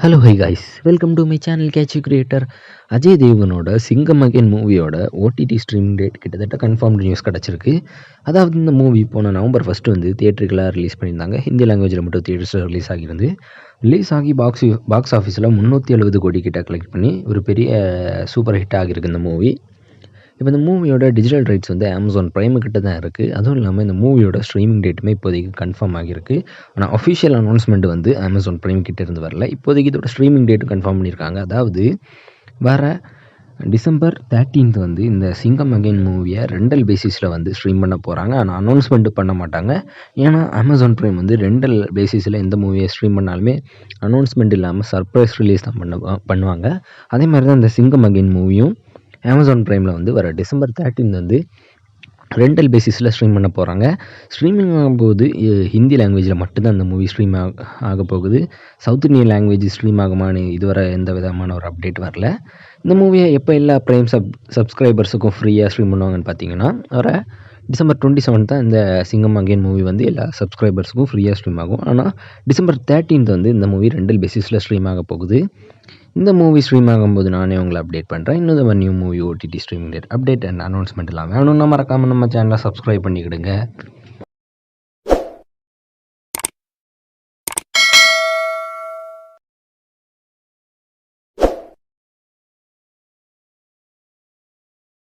Hello hi guys, welcome to my channel catch creator. Ajay தேவனோட சிங்கம் again மூவியோட OTT streaming date கிட்டத்தட்ட confirmed news கிடச்சிருக்கு. அதாவது இந்த மூவி போன நவம்பர் 1 வந்து தியேட்டருக்கெல்லாம் ரிலீஸ் பண்ணியிருந்தாங்க. ஹிந்தி லாங்குவேஜில் மட்டும் தியேட்டர்ஸில் ரிலீஸ் ஆகியிருந்து. ரிலீஸ் ஆகி பாக்ஸ் ஆஃபீஸில் 370 கோடி கிட்ட கலெக்ட் பண்ணி ஒரு பெரிய சூப்பர் ஹிட் ஆகிருக்கு இந்த மூவி. இப்போ இந்த மூவியோட டிஜிட்டல் ரைட்ஸ் வந்து அமேசான் ப்ரைமு கிட்ட தான் இருக்குது. அதுவும் இல்லாமல் இந்த மூவியோட ஸ்ட்ரீமிங் டேட்டுமே இப்போதைக்கு கன்ஃபார்ம் ஆகியிருக்கு. ஆனால் அஃபிஷியல் அனௌன்ஸ்மெண்ட் வந்து அமேசான் ப்ரைம் கிட்ட இருந்து வரல. இப்போதைக்கு இதோட ஸ்ட்ரீமிங் டேட்டு கன்ஃபார்ம் பண்ணியிருக்காங்க. அதாவது வர டிசம்பர் 13 வந்து இந்த சிங்கம் அகைன் மூவியை ரெண்டல் பேசிஸில் வந்து ஸ்ட்ரீம் பண்ண போகிறாங்க. ஆனால் அனௌன்ஸ்மெண்ட் பண்ண மாட்டாங்க. ஏன்னா அமேசான் ப்ரைம் வந்து ரெண்டல் பேசிஸில் எந்த மூவியை ஸ்ட்ரீம் பண்ணாலுமே அனௌன்ஸ்மெண்ட் இல்லாமல் சர்ப்ரைஸ் ரிலீஸ் தான் பண்ணுவாங்க. அதே மாதிரி தான் இந்த சிங்கம் அகைன் மூவியும் அமேசான் ப்ரைமில் வந்து வர டிசம்பர் 13 வந்து ரெண்டல் பேசிஸில் ஸ்ட்ரீம் பண்ண போகிறாங்க. ஸ்ட்ரீமிங் ஆகும்போது ஹிந்தி லாங்குவேஜில் மட்டும்தான் அந்த மூவி ஸ்ட்ரீம் ஆக போகுது. சவுத் இந்தியன் லாங்குவேஜ் ஸ்ட்ரீம் ஆகுமான்னு இதுவரை எந்த விதமான ஒரு அப்டேட் வரல. இந்த மூவியை எப்போ எல்லா ப்ரைம் சப்ஸ்கிரைபர்ஸுக்கும் ஃப்ரீயாக ஸ்ட்ரீம் பண்ணுவாங்கன்னு பார்த்தீங்கன்னா வர டிசம்பர் 27 தான் இந்த சிங்கம் அகைன் மூவி வந்து எல்லா சப்ஸ்கிரைபர்ஸுக்கும் ஃப்ரீயாக ஸ்ட்ரீம் ஆகும். ஆனால் டிசம்பர் 13 வந்து இந்த மூவி ரெண்டல் பேசிஸில் ஸ்ட்ரீம் ஆக போகுது. இந்த மூவி ஸ்ட்ரீம் ஆகும்போது நானே உங்களை அப்டேட் பண்ணுறேன். இன்னும் new movie OTT streaming date update and announcement எல்லாம் வேணும்னா மறக்காமல் நம்ம சேனலை சப்ஸ்கிரைப் பண்ணிக்கிடுங்க.